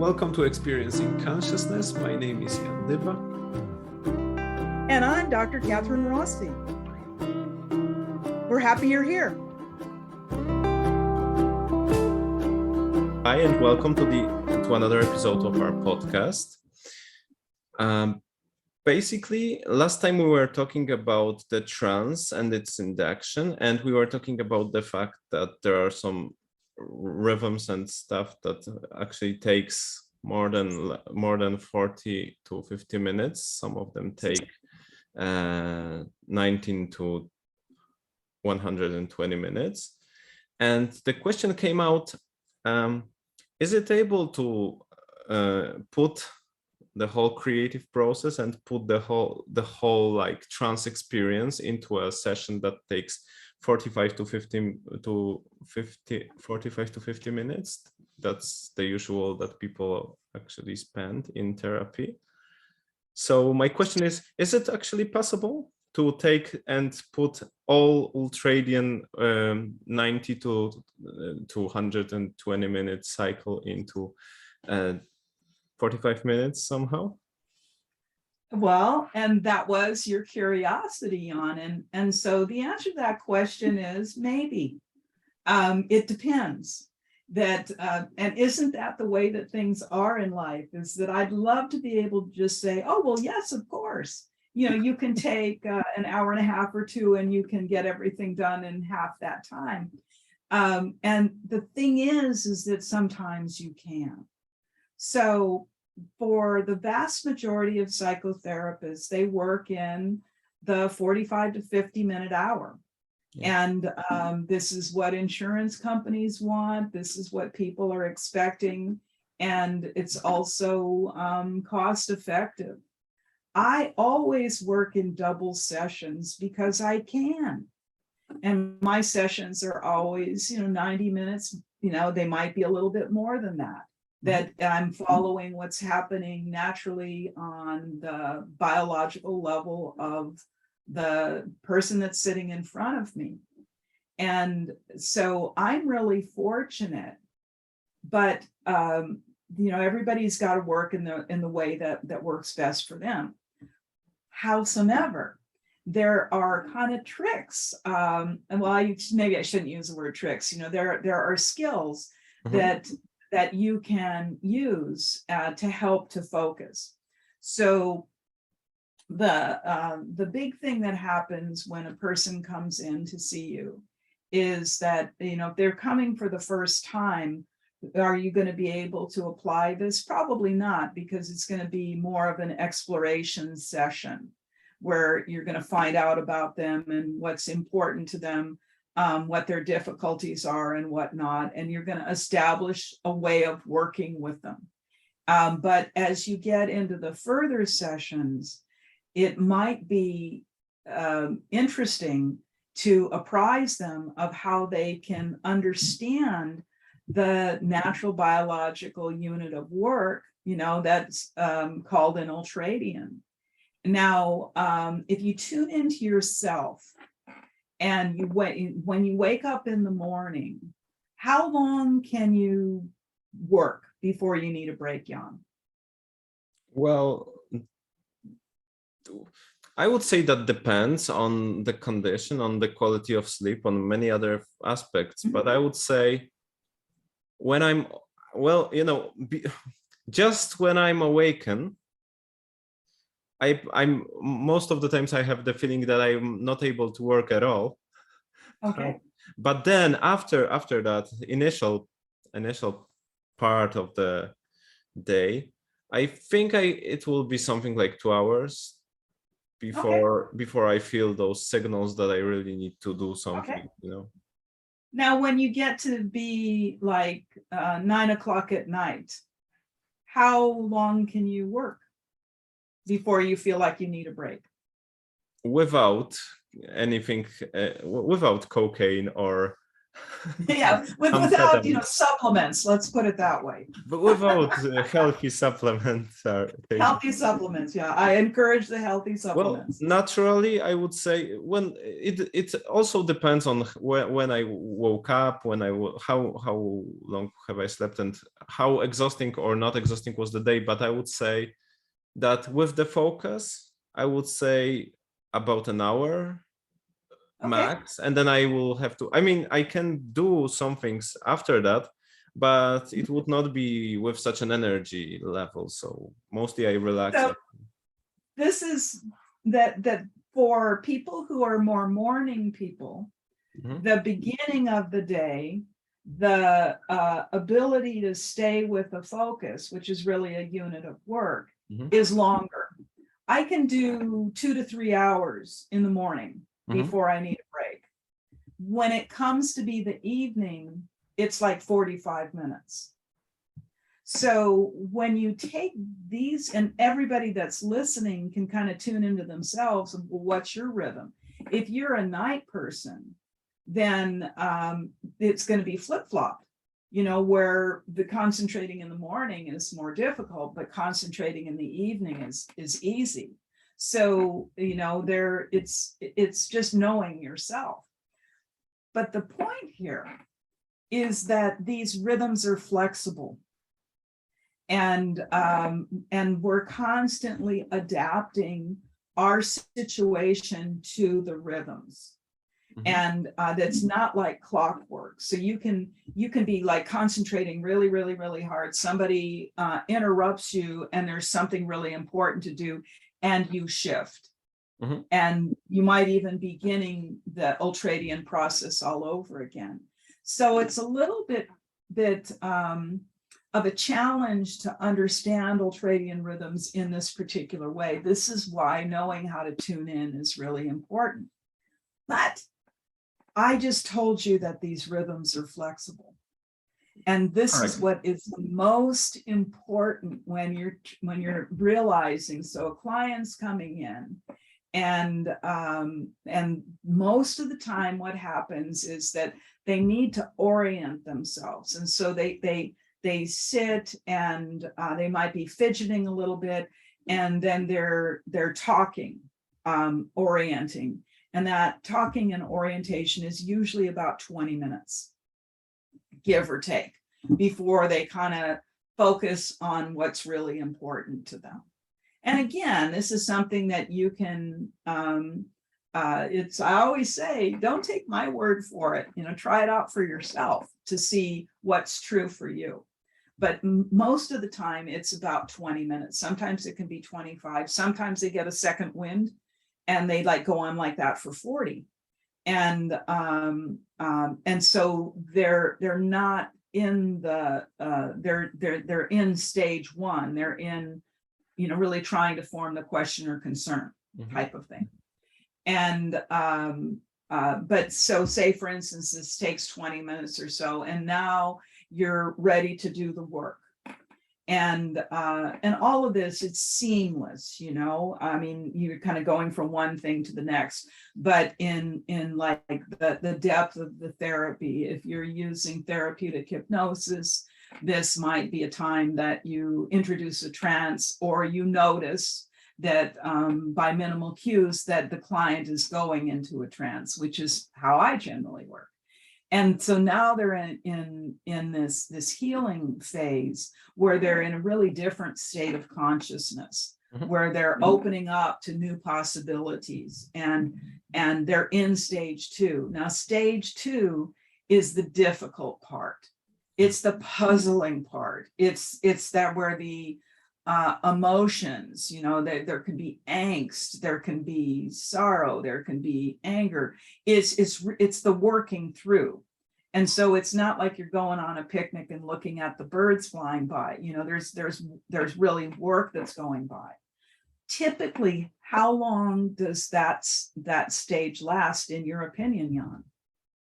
Welcome to Experiencing Consciousness. My name is Jan Dyba. And I'm Dr. Kathryn Rossi. We're happy you're here. Hi, and welcome to another episode of our podcast. Basically, last time we were talking about the trance and its induction, and we were talking about the fact that there are some rhythms and stuff that actually takes more than 40 to 50 minutes. Some of them take 19 to 120 minutes. And the question came out, is it able to put the whole creative process and put the whole like trance experience into a session that takes 45 to 50 minutes? That's the usual that people actually spend in therapy. So my question is it actually possible to take and put all ultradian 90 to 120 minute cycle into 45 minutes somehow? Well, and that was your curiosity on, and so the answer to that question is maybe. It depends. That and isn't that the way that things are in life? Is that I'd love to be able to just say, oh well, yes, of course. You know, you can take an hour and a half or two, and you can get everything done in half that time. And the thing is that sometimes you can. So for the vast majority of psychotherapists, they work in the 45 to 50 minute hour. Yeah. And this is what insurance companies want. This is what people are expecting. And it's also cost effective. I always work in double sessions because I can. And my sessions are always, 90 minutes. They might be a little bit more than that. That I'm following what's happening naturally on the biological level of the person that's sitting in front of me. And so I'm really fortunate, but everybody's got to work in the way that works best for them. Howsoever, there are kind of tricks, and maybe I shouldn't use the word tricks. There are skills that you can use to help to focus. So the big thing that happens when a person comes in to see you is that, if they're coming for the first time, are you going to be able to apply this? Probably not, because it's going to be more of an exploration session where you're going to find out about them and what's important to them, what their difficulties are and whatnot, and you're going to establish a way of working with them. But as you get into the further sessions, it might be interesting to apprise them of how they can understand the natural biological unit of work, that's called an ultradian. Now, if you tune into yourself, and when you wake up in the morning, how long can you work before you need a break, Jan? Well, I would say that depends on the condition, on the quality of sleep, on many other aspects. Mm-hmm. But I would say when just when I'm awakened, I'm most of the times I have the feeling that I'm not able to work at all. Okay. But then after that initial part of the day, I think it will be something like 2 hours before I feel those signals that I really need to do something. Okay. Now, when you get to be like 9 o'clock at night, how long can you work before you feel like you need a break? Without anything, without cocaine or Yeah, without, supplements, let's put it that way. But without healthy supplements, Healthy supplements, yeah. I encourage the healthy well, supplements. naturally, I would say when it also depends on when I woke up, how long have I slept, and how exhausting or not exhausting was the day. But I would say that with the focus, I would say about an hour Okay. max, and then I will have to. I mean, I can do some things after that, but it would not be with such an energy level. So mostly I relax. So this is that for people who are more morning people, Mhm. the beginning of the day, the ability to stay with the focus, which is really a unit of work, Mhm. is longer. I can do 2 to 3 hours in the morning Mhm. before I need a break. When it comes to be the evening, it's like 45 minutes. So when you take these, and everybody that's listening can kind of tune into themselves, and well, what's your rhythm? If you're a night person, then it's going to be flip-flop, where the concentrating in the morning is more difficult, but concentrating in the evening is easy. So, it's just knowing yourself. But the point here is that these rhythms are flexible. And we're constantly adapting our situation to the rhythms. Mhm. And that's not like clockwork. So you can be like concentrating really, really, really hard. Somebody interrupts you and there's something really important to do, and you shift. Mhm. And you might even be beginning the ultradian process all over again. So it's a little bit of a challenge to understand ultradian rhythms in this particular way. This is why knowing how to tune in is really important. But I just told you that these rhythms are flexible. And this is what is the most important when you're realizing. So a client's coming in, and most of the time what happens is that they need to orient themselves, and so they sit, and they might be fidgeting a little bit, and then they're talking, orienting, and that talking and orientation is usually about 20 minutes, give or take, before they kind of focus on what's really important to them. And again, this is something that you can, I always say, don't take my word for it, try it out for yourself to see what's true for you. But most of the time it's about 20 minutes. Sometimes it can be 25. Sometimes they get a second wind and they go on like that for 40. And so they're not in the, they're in stage one. They're in, really trying to form the question or concern type of thing. And but so say, for instance, this takes 20 minutes or so, and now you're ready to do the work. And all of this, it's seamless, I mean, you're kind of going from one thing to the next, but in like the depth of the therapy, if you're using therapeutic hypnosis, this might be a time that you introduce a trance, or you notice that by minimal cues that the client is going into a trance, which is how I generally work. And so now they're in this healing phase where they're in a really different state of consciousness, where they're opening up to new possibilities, and they're in stage 2. Now, stage 2 is the difficult part. It's the puzzling part. It's that where the emotions, there can be angst, there can be sorrow, there can be anger. It's the working through. And so it's not like you're going on a picnic and looking at the birds flying by. There's really work that's going by. Typically, how long does that stage last, in your opinion, Jan?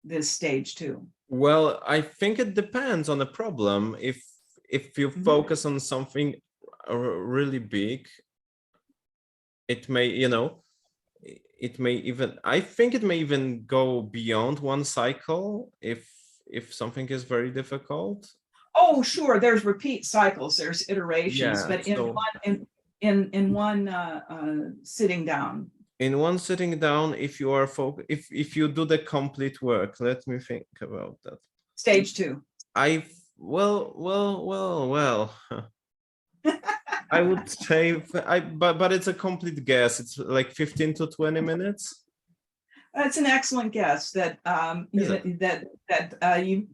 This stage 2? Well, I think it depends on the problem. If you focus on something really big, it may, it may even, I think it may even go beyond one cycle if if something is very difficult? Oh, sure. There's repeat cycles. There's iterations, Yeah, but so in one sitting down. in one sitting down, if you are if you do the complete work, let me think about that. Stage 2. Well. I would say but it's a complete guess. It's like 15 to 20 minutes. That's an excellent guess. That Is you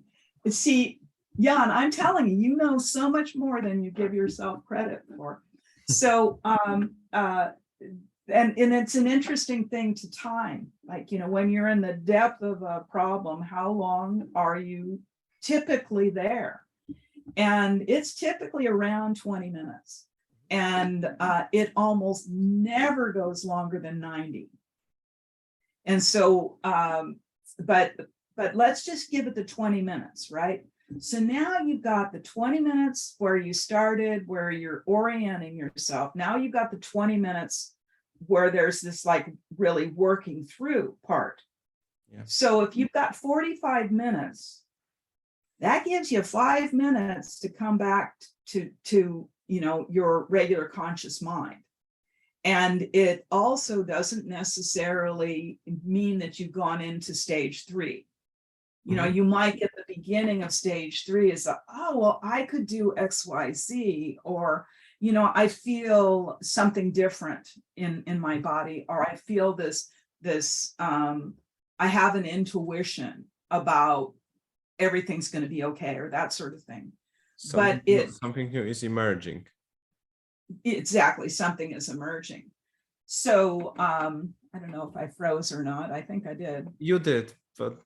see, Jan. I'm telling you, you know so much more than you give yourself credit for. So and it's an interesting thing to time. Like, you know, when you're in the depth of a problem, how long are you typically there? And it's typically around 20 minutes. And it almost never goes longer than 90. And so, but let's just give it the 20 minutes, right? So now you've got the 20 minutes where you started, where you're orienting yourself. Now you've got the 20 minutes where there's this like really working through part. Yeah. So if you've got 45 minutes, that gives you 5 minutes to come back to you know, your regular conscious mind. And it also doesn't necessarily mean that you've gone into stage 3. You know, you might get the beginning of stage 3 is, oh, well, I could do XYZ, or, you know, I feel something different in my body, or I feel this, I have an intuition about everything's going to be okay, or that sort of thing. Something new is emerging. Exactly, something is emerging. So I don't know if I froze or not. I think I did. You did, but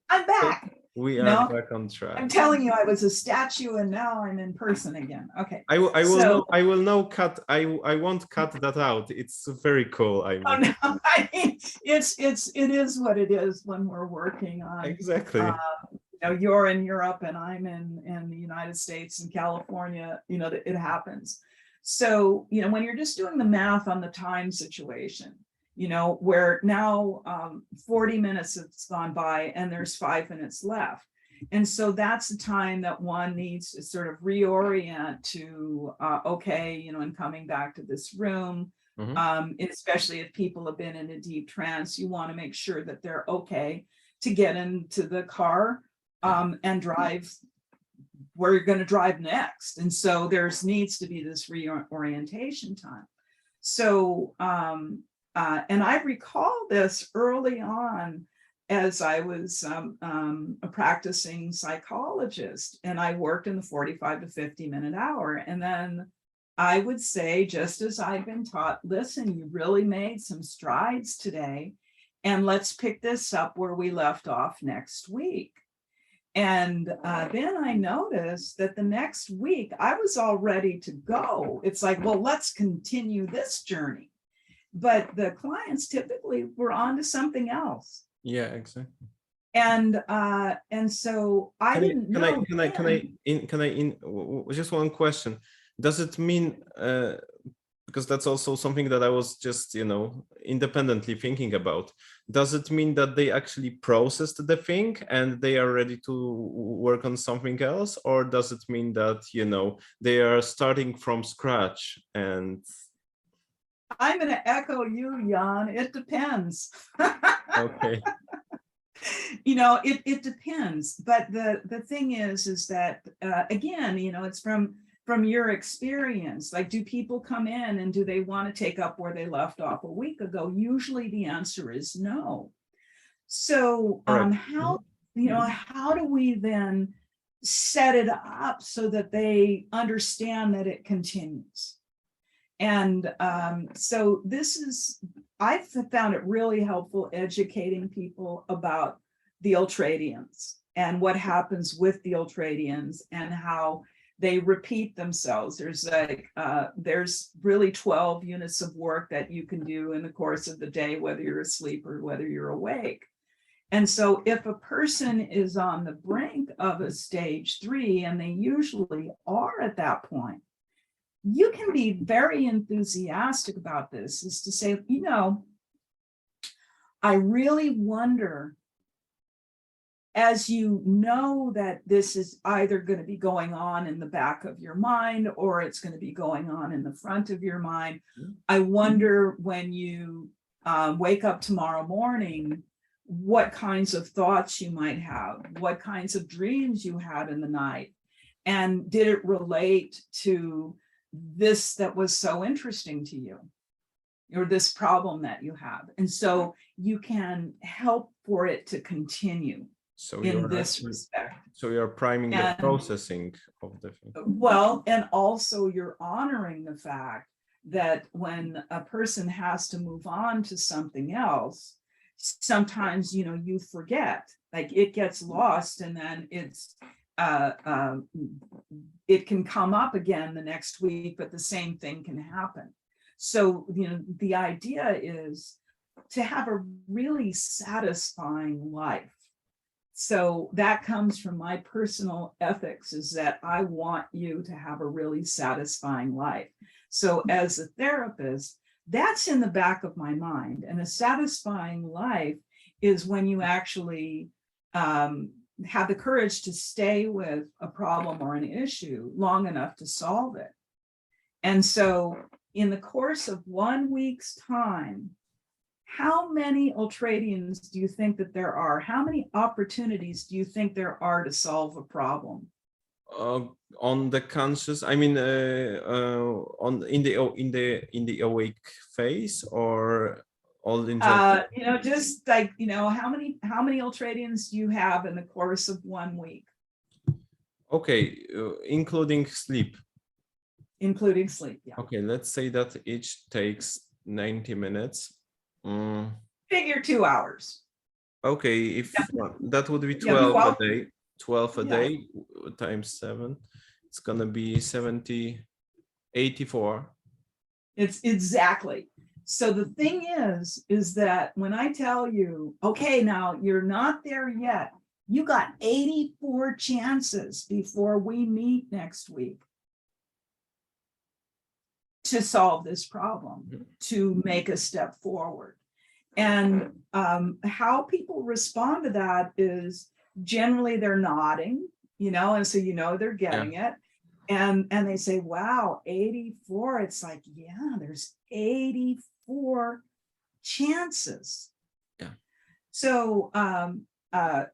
I'm back. We are back on track. I'm telling you, I was a statue and now I'm in person again. Okay. I will now cut. I won't cut that out. It's very cool. I mean, oh, no, I mean, it is what it is when we're working on. Exactly. You know, you're in Europe and I'm in the United States and California. You know, it happens. So, you know, when you're just doing the math on the time situation, you know, where now 40 minutes has gone by and there's 5 minutes left. And so that's the time that one needs to sort of reorient to, okay, you know, and coming back to this room, especially if people have been in a deep trance, you want to make sure that they're okay to get into the car and drive where you're going to drive next. And so there's needs to be this reorientation time. So, and I recall this early on as I was a practicing psychologist, and I worked in the 45 to 50 minute hour. And then I would say, just as I've been taught, listen, you really made some strides today, and let's pick this up where we left off next week. And then I noticed that the next week I was all ready to go. It's like, well, let's continue this journey. But the clients typically were on to something else. Yeah, exactly. And so I didn't know. Can I just one question? Does it mean because that's also something that I was just, you know, independently thinking about. Does it mean that they actually processed the thing and they are ready to work on something else? Or does it mean that, you know, they are starting from scratch? And I'm going to echo you, Jan. It depends. Okay. You know, it depends. But the thing is that, again, you know, it's from your experience. Like, do people come in and do they want to take up where they left off a week ago? Usually the answer is no. So how, you know, how do we then set it up so that they understand that it continues? And so this is, I've found it really helpful educating people about the ultradians and what happens with the ultradians and how they repeat themselves. There's like, there's really 12 units of work that you can do in the course of the day, whether you're asleep or whether you're awake. And so if a person is on the brink of a stage 3, and they usually are at that point, you can be very enthusiastic about this, is to say, you know, I really wonder as you know that this is either going to be going on in the back of your mind or it's going to be going on in the front of your mind, I wonder when you wake up tomorrow morning, what kinds of thoughts you might have, what kinds of dreams you had in the night, and did it relate to this that was so interesting to you, or this problem that you have. And so you can help for it to continue So in this respect. So you're priming the processing of the thing. Well, and also you're honoring the fact that when a person has to move on to something else, sometimes, you know, you forget, like it gets lost, and then it can come up again the next week, but the same thing can happen. So, you know, the idea is to have a really satisfying life. So that comes from my personal ethics, is that I want you to have a really satisfying life. So as a therapist, that's in the back of my mind. And a satisfying life is when you actually have the courage to stay with a problem or an issue long enough to solve it. And so in the course of 1 week's time, how many ultradians do you think that there are? How many opportunities do you think there are to solve a problem? On the conscious, I mean, on in the awake phase, or all in general? You know, just like, you know, how many ultradians do you have in the course of 1 week? Okay, including sleep. Including sleep, yeah. Okay, let's say that each takes 90 minutes. Figure 2 hours. Okay, if that would be 12. 12 a day, 12 a Yeah. day times 7, it's gonna be 70, 84. It's exactly. So the thing is that when I tell you, okay, now you're not there yet, you got 84 chances before we meet next week to solve this problem, to make a step forward. And how people respond to that is generally they're nodding, you know, and so, you know, they're getting it. And they say, wow, 84. It's like, yeah, there's 84 chances. Yeah. So,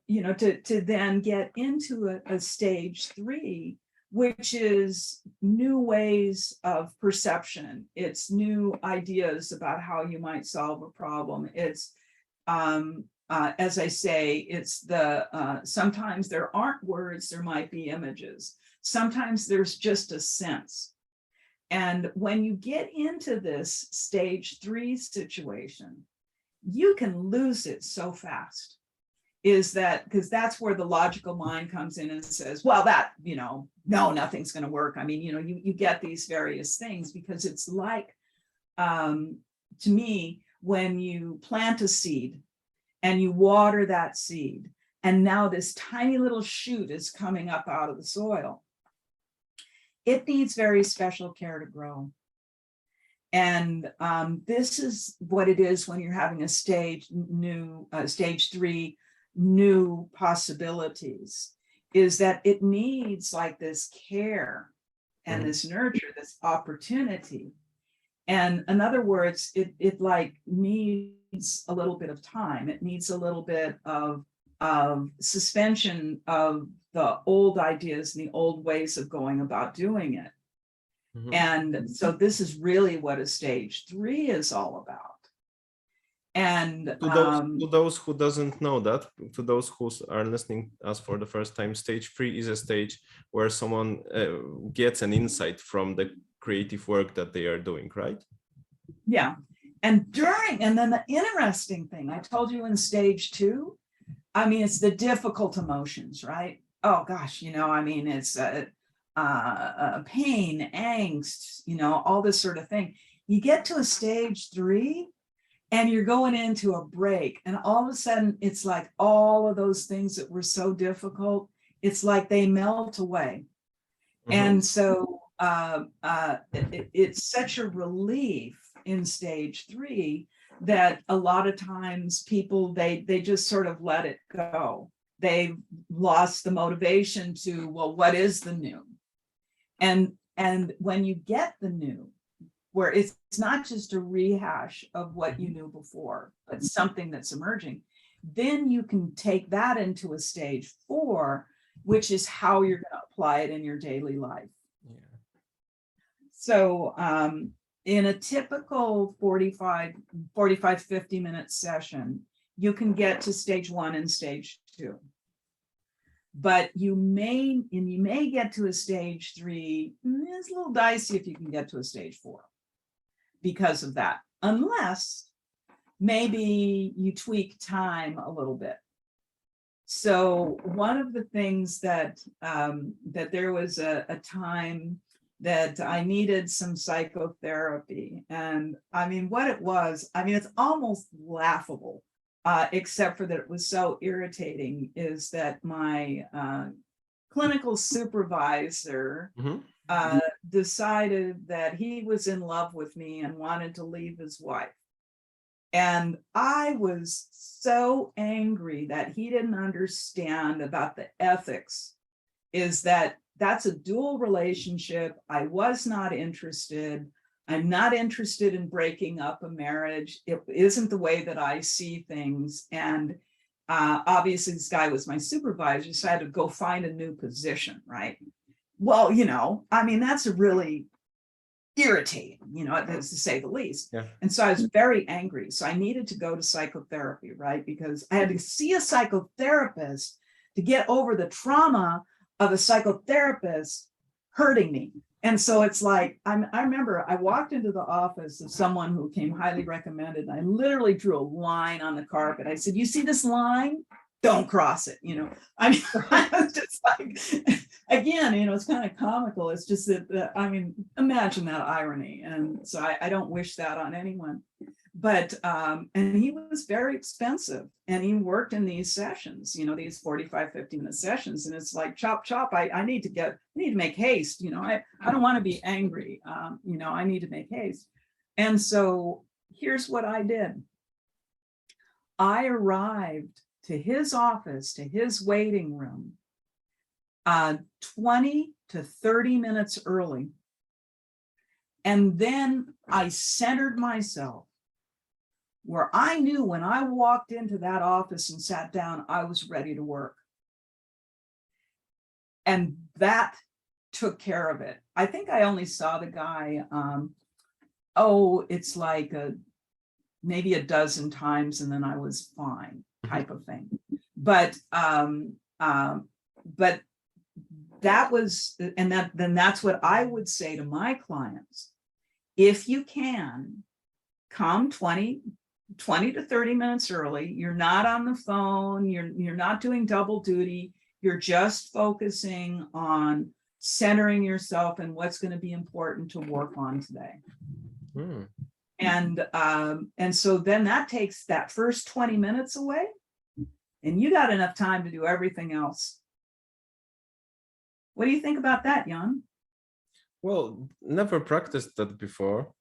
you know, to then get into a stage 3, which is new ways of perception. It's new ideas about how you might solve a problem. It's, as I say, it's the, sometimes there aren't words, there might be images. Sometimes there's just a sense. And when you get into this stage 3 situation, you can lose it so fast. Is that because that's where the logical mind comes in and says, well, that, you know, no, nothing's going to work. I mean, you know, you get these various things, because it's like, to me, when you plant a seed and you water that seed, and now this tiny little shoot is coming up out of the soil, it needs very special care to grow. And this is what it is when you're having a stage 3 new possibilities, is that it needs like this care and this nurture, this opportunity. And in other words, it like needs a little bit of time. It needs a little bit of suspension of the old ideas and the old ways of going about doing it. And so this is really what a stage 3 is all about. And to those who doesn't know that, to those who are listening us for the first time, stage 3 is a stage where someone gets an insight from the creative work that they are doing, right? Yeah. And then the interesting thing, I told you in stage 2, I mean, it's the difficult emotions, right? Oh gosh, you know, I mean, it's pain, angst, you know, all this sort of thing. You get to a stage 3 and you're going into a break, and all of a sudden it's like all of those things that were so difficult, it's like they melt away. And so it's such a relief in stage 3 that a lot of times people, they just sort of let it go. they've lost the motivation to, well, what is the new? And when you get the new, where it's not just a rehash of what you knew before, but something that's emerging, then you can take that into a stage 4, which is how you're going to apply it in your daily life. Yeah. So in a typical 45, 50-minute session, you can get to stage 1 and stage 2. But you may get to a stage 3. It's a little dicey if you can get to a stage 4 because of that, unless maybe you tweak time a little bit. So one of the things that there was a time that I needed some psychotherapy, and I mean, what it was, I mean, it's almost laughable, except for that it was so irritating, is that my clinical supervisor decided that he was in love with me and wanted to leave his wife. And I was so angry that he didn't understand about the ethics, is that that's a dual relationship. I was not interested. I'm not interested in breaking up a marriage. It isn't the way that I see things. And obviously this guy was my supervisor, so I had to go find a new position, right? Well, you know, I mean, that's a really irritating, you know, to say the least. Yeah. And so I was very angry. So I needed to go to psychotherapy, right? Because I had to see a psychotherapist to get over the trauma of a psychotherapist hurting me. And so it's like, I remember I walked into the office of someone who came highly recommended. And I literally drew a line on the carpet. I said, you see this line? Don't cross it. You know, I mean, I was just like, again, you know, it's kind of comical. It's just that, I mean, imagine that irony. And so I don't wish that on anyone. But, and he was very expensive, and he worked in these sessions, you know, these 45, 50-minute sessions. And it's like, chop, chop, I need to make haste. You know, I don't want to be angry. You know, I need to make haste. And so here's what I did. I arrived to his office, to his waiting room, 20 to 30 minutes early. And then I centered myself, where I knew when I walked into that office and sat down, I was ready to work. And that took care of it. I think I only saw the guy, it's like maybe a dozen times, and then I was fine, type of thing. But that was, and then that's what I would say to my clients. If you can, come 20 to 30 minutes early. You're not on the phone. You're not doing double duty. You're just focusing on centering yourself and what's going to be important to work on today. And so then that takes that first 20 minutes away, and you got enough time to do everything else. What do you think about that, Jan? Well, never practiced that before,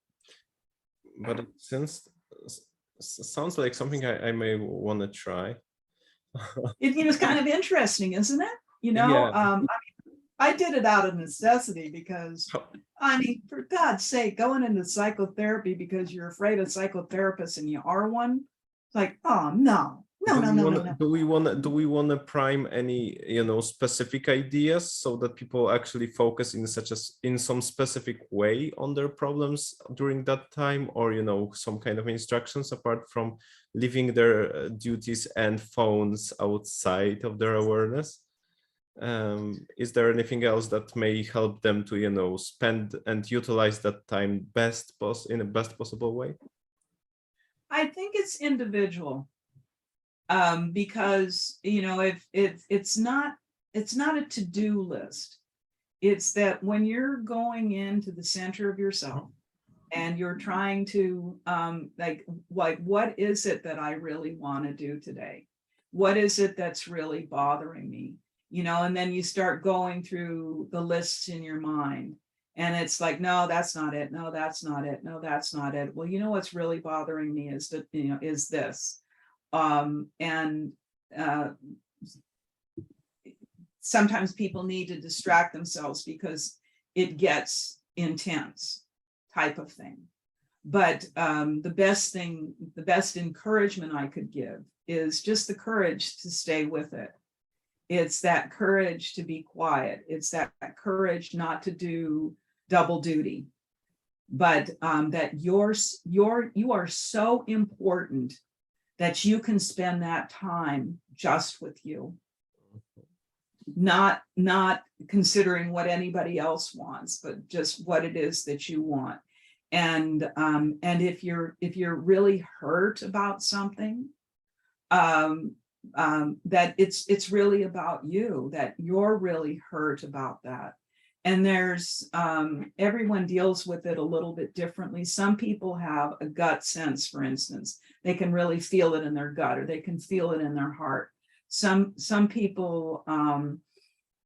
but it sounds like something I may want to try. It's kind of interesting, isn't it? You know, Yeah. I did it out of necessity because, I mean, for God's sake, going into psychotherapy because you're afraid of psychotherapists and you are one, it's like, oh, no. Do we want to prime any, you know, specific ideas so that people actually focus in some specific way on their problems during that time, or, you know, some kind of instructions apart from leaving their duties and phones outside of their awareness? Is there anything else that may help them to, you know, spend and utilize that time in the best possible way? I think it's individual. Because, you know, if it's not a to-do list. It's that when you're going into the center of yourself and you're trying to like what is it that I really want to do today? What is it that's really bothering me? You know, and then you start going through the lists in your mind, and it's like, no, that's not it. No, that's not it. No, that's not it. Well, you know, what's really bothering me is that, you know, is this. sometimes people need to distract themselves because it gets intense type of thing. But the best encouragement I could give is just the courage to stay with it. It's that courage to be quiet. It's that courage not to do double duty, but that you are so important that you can spend that time just with you, not considering what anybody else wants, but just what it is that you want. And if you're really hurt about something, that it's really about you, that you're really hurt about that. And there's everyone deals with it a little bit differently. Some people have a gut sense, for instance. They can really feel it in their gut, or they can feel it in their heart. Some people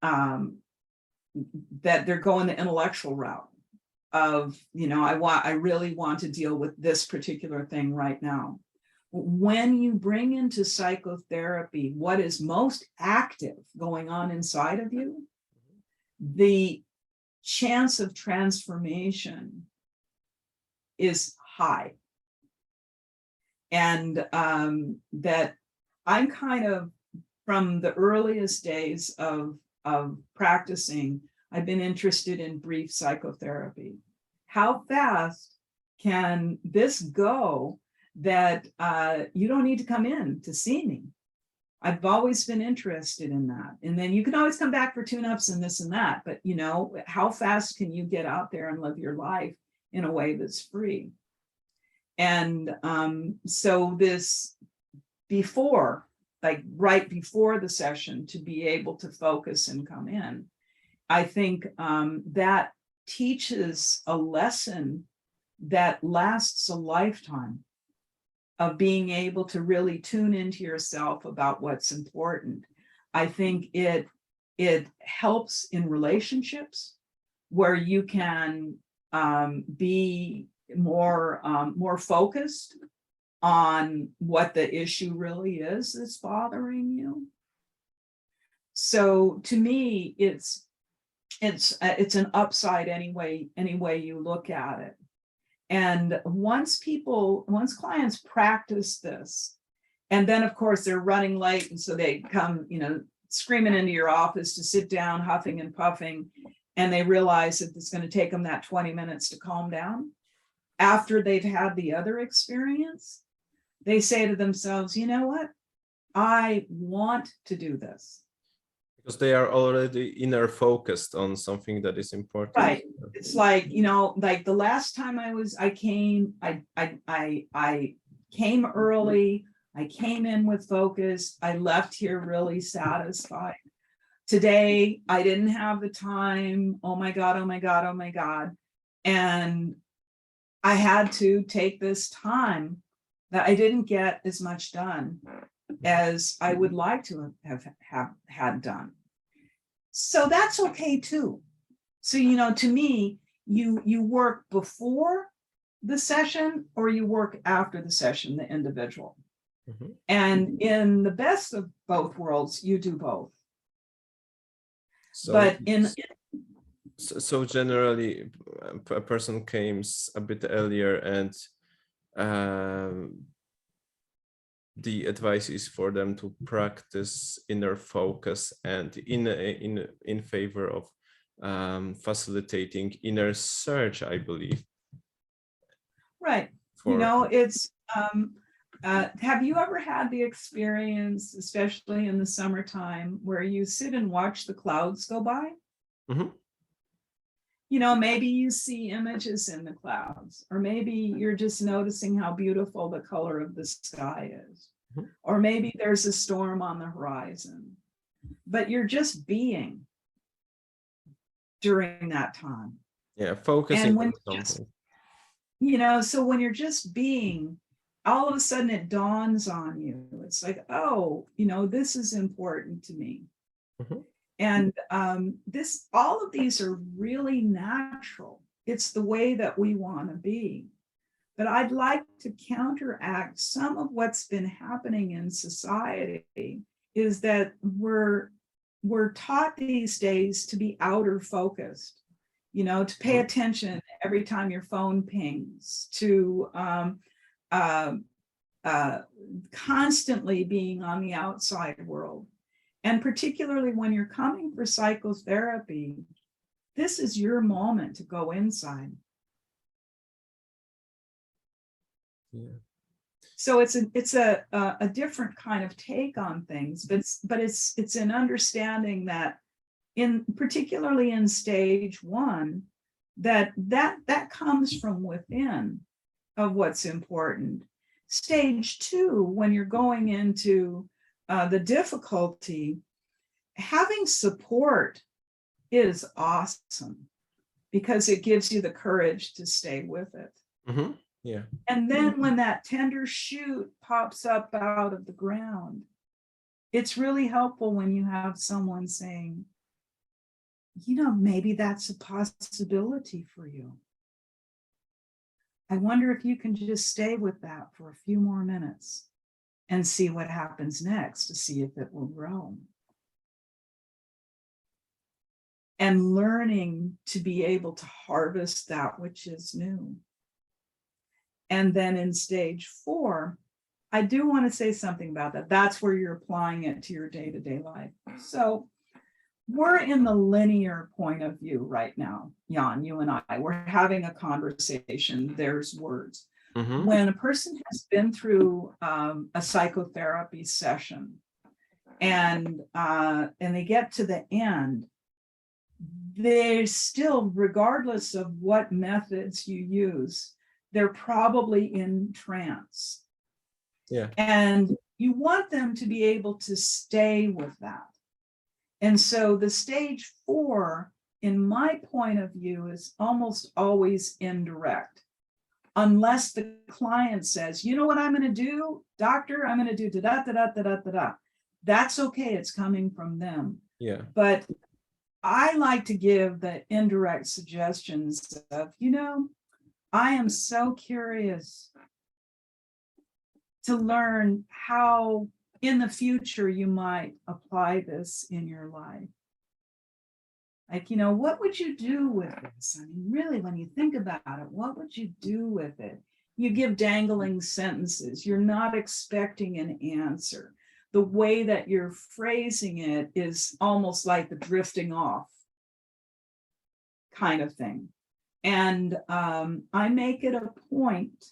that they're going the intellectual route of, I really want to deal with this particular thing right now. When you bring into psychotherapy what is most active going on inside of you, the chance of transformation is high. And that I'm kind of, from the earliest days of practicing, I've been interested in brief psychotherapy. How fast can this go that you don't need to come in to see me? I've always been interested in that. And then you can always come back for tune-ups and this and that, but how fast can you get out there and live your life in a way that's free? And so this right before the session, to be able to focus and come in, I think that teaches a lesson that lasts a lifetime, of being able to really tune into yourself about what's important. I think it helps in relationships where you can be more focused on what the issue really is that's bothering you. So to me, it's an upside any way you look at it. And once clients practice this, and then of course they're running late, and so they come, screaming into your office to sit down, huffing and puffing, and they realize that it's going to take them that 20 minutes to calm down. After they've had the other experience, they say to themselves, you know what? I want to do this. Because they are already inner focused on something that is important. Right. It's like, like the last time I came early, I came in with focus, I left here really satisfied. Today, I didn't have the time. Oh my God, oh my God, oh my God. And I had to take this time that I didn't get as much done as I would like to have had done. So that's okay too. So, to me, you work before the session or you work after the session, the individual. Mm-hmm. And in the best of both worlds, you do both. So generally, a person comes a bit earlier, and the advice is for them to practice inner focus and in favor of facilitating inner search, I believe. Right. It's have you ever had the experience, especially in the summertime, where you sit and watch the clouds go by? Mm-hmm. Maybe you see images in the clouds, or maybe you're just noticing how beautiful the color of the sky is, mm-hmm. Or maybe there's a storm on the horizon, but you're just being during that time. Yeah, focusing on something. So when you're just being, all of a sudden it dawns on you. It's like, oh, this is important to me. Mm-hmm. And all of these are really natural. It's the way that we want to be. But I'd like to counteract some of what's been happening in society is that we're we're taught these days to be outer focused, you know, to pay attention every time your phone pings, to constantly being on the outside world. And particularly when you're coming for psychotherapy, this is your moment to go inside. Yeah. So it's a different kind of take on things, but it's an understanding that particularly in stage one, that comes from within of what's important. Stage two, when you're going into the difficulty, having support is awesome because it gives you the courage to stay with it. Mm-hmm. Yeah. And then when that tender shoot pops up out of the ground, it's really helpful when you have someone saying, you know, maybe that's a possibility for you. I wonder if you can just stay with that for a few more minutes and see what happens next, to see if it will grow. And learning to be able to harvest that which is new. And then in stage four, I do want to say something about that. That's where you're applying it to your day-to-day life. So we're in the linear point of view right now, Jan, you and I. We're having a conversation. There's words. Mm-hmm. When a person has been through a psychotherapy session and they get to the end, they're still, regardless of what methods you use, they're probably in trance. Yeah. And you want them to be able to stay with that. And so the stage four, in my point of view, is almost always indirect. Unless the client says, you know what I'm going to do, doctor, I'm going to do da-da-da-da-da-da-da. That's okay. It's coming from them. Yeah. But I like to give the indirect suggestions of, you know, I am so curious to learn how in the future you might apply this in your life. Like, you know, what would you do with this? I mean, really, when you think about it, what would you do with it? You give dangling sentences. You're not expecting an answer. The way that you're phrasing it is almost like the drifting off kind of thing. And I make it a point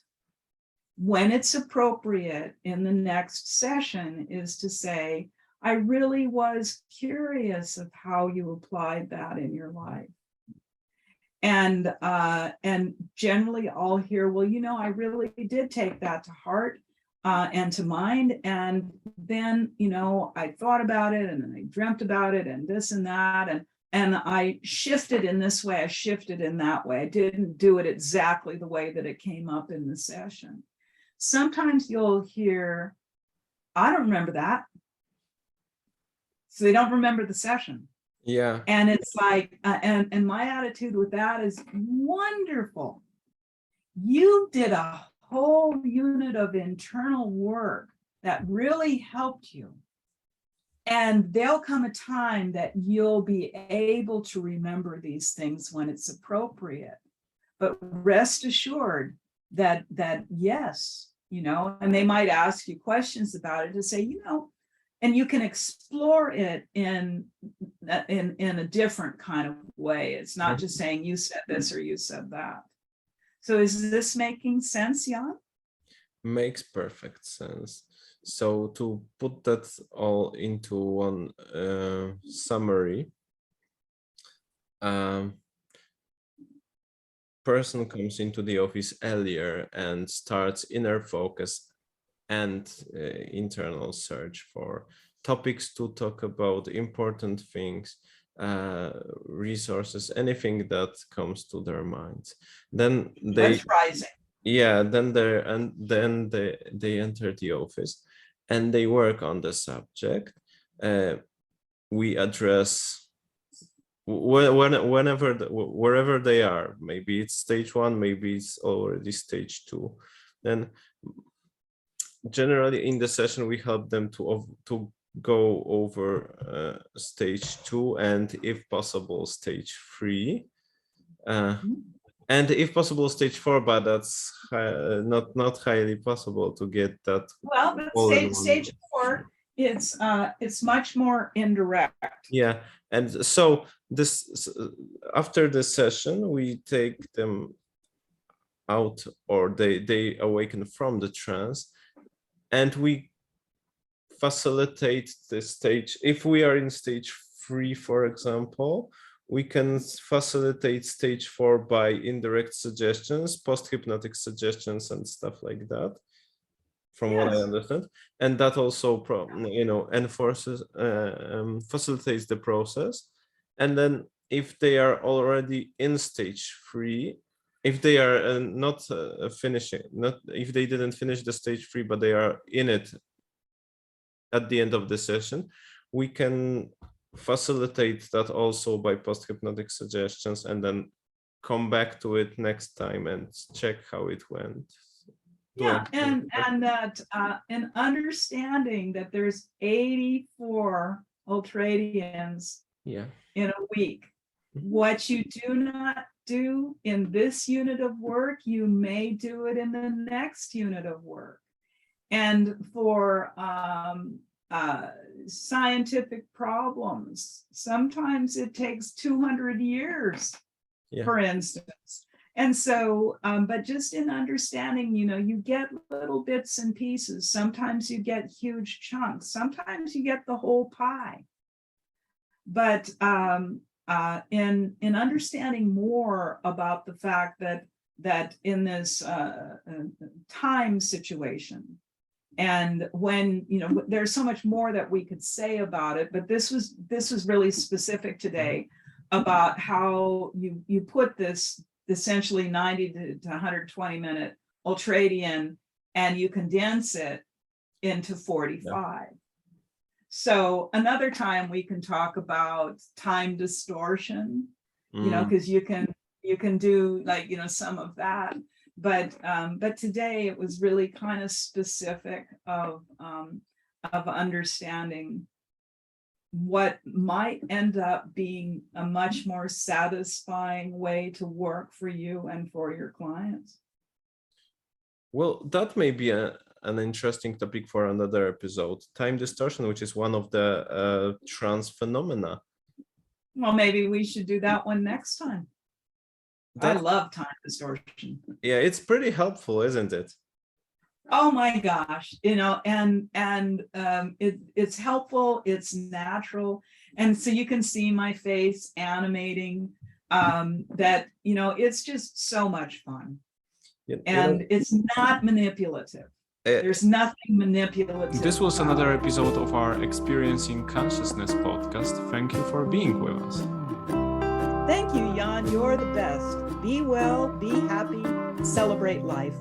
when it's appropriate in the next session is to say, I really was curious of how you applied that in your life. And generally I'll hear, well, you know, I really did take that to heart and to mind. And then, you know, I thought about it and then I dreamt about it and this and that. And I shifted in this way, I shifted in that way. I didn't do it exactly the way that it came up in the session. Sometimes you'll hear, I don't remember that. So they don't remember the session. Yeah. And it's like, and my attitude with that is wonderful. You did a whole unit of internal work that really helped you. And there'll come a time that you'll be able to remember these things when it's appropriate. But rest assured that yes, you know, and they might ask you questions about it to say, you know, and you can explore it in a different kind of way. It's not just saying you said this or you said that. So is this making sense, Jan? Makes perfect sense. So to put that all into one summary, person comes into the office earlier and starts inner focus and internal search for topics to talk about, important things, resources, anything that comes to their minds. Then they, yeah, then they enter the office and they work on the subject. We address wherever they are. Maybe it's stage one, maybe it's already stage two. Then generally in the session we help them to go over stage 2 and if possible stage 3. And if possible, stage 4, but that's not highly possible to get that. Well, but all in one. stage 4, it's much more indirect. Yeah, and so this after the session, we take them out, or they awaken from the trance, and we facilitate the stage. If we are in stage 3, for example, we can facilitate stage 4 by indirect suggestions, post-hypnotic suggestions and stuff like that, from what I understand. And that also, enforces, facilitates the process. And then if they are already in stage 3, if they are not finishing, if they didn't finish the stage 3, but they are in it at the end of the session, we can facilitate that also by post-hypnotic suggestions and then come back to it next time and check how it went. Yeah, and that an understanding that there's 84 ultradians in a week. What you do not do in this unit of work, you may do it in the next unit of work. And for scientific problems, sometimes it takes 200 years, for instance. And so, but just in understanding, you get little bits and pieces. Sometimes you get huge chunks. Sometimes you get the whole pie. But in understanding more about the fact that in this time situation, and when there's so much more that we could say about it, but this was really specific today about how you put this essentially 90 to 120 minute ultradian and you condense it into 45. So another time we can talk about time distortion, because you can do some of that. But today it was really kind of specific of understanding what might end up being a much more satisfying way to work for you and for your clients. Well, that may be an interesting topic for another episode. Time distortion, which is one of the trance phenomena. Well, maybe we should do that one next time. I love time distortion. Yeah, it's pretty helpful, isn't it? Oh my gosh, and it's helpful, it's natural. And so you can see my face animating, that, it's just so much fun. And it's not manipulative. There's nothing manipulative. This was another episode of our Experiencing Consciousness podcast. Thank you for being with us. Thank you, Jan. You're the best. Be well, be happy, celebrate life.